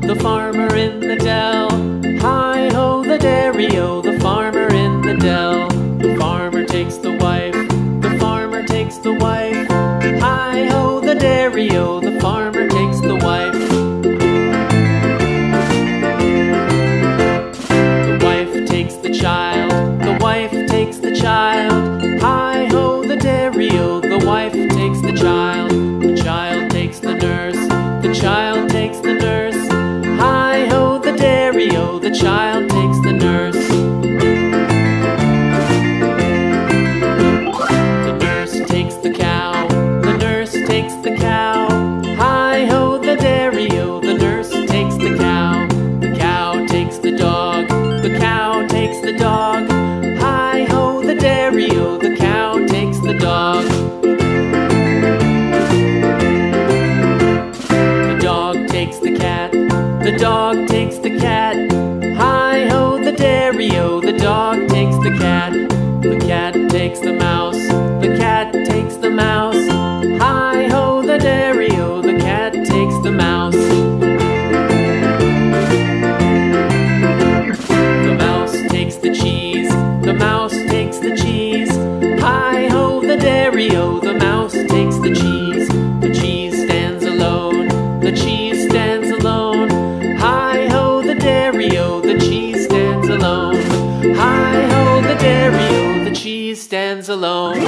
The farmer in the dell. Hi-ho, the dairy-o, the farmer in the dell. The farmer takes the wife, the farmer takes the wife. Hi-ho, the dairy-o, the farmer takes the wife. The wife takes the child, the wife takes the child. Hi-ho, the dairy-o, the wife takes the child. The child takes the nurse, the child takes the nurse. Hi-ho, the dairy-o, the child takes the nurse. The nurse takes the cow, the nurse takes the cow. Hi-ho, the dairy-o, the nurse takes the cow. The cow takes the dog, the cow takes the dog. Hi-ho, the dairy-o, the cow takes the dog. The dog takes the cat, the dog takes the cat. Hi-ho, the dairy-o, the dog takes the cat. The cat takes the mouse, the cat takes the mouse. Hi-ho, the dairy-o, the cat takes the mouse. The mouse takes the cheese, the mouse takes the cheese. Hi-ho, the dairy-o, the mouse takes the cheese. The cheese stands alone, the cheese stands alone. Hi-ho, the dairy-o, the cheese stands alone. Hi-ho, the dairy-o, the cheese stands alone.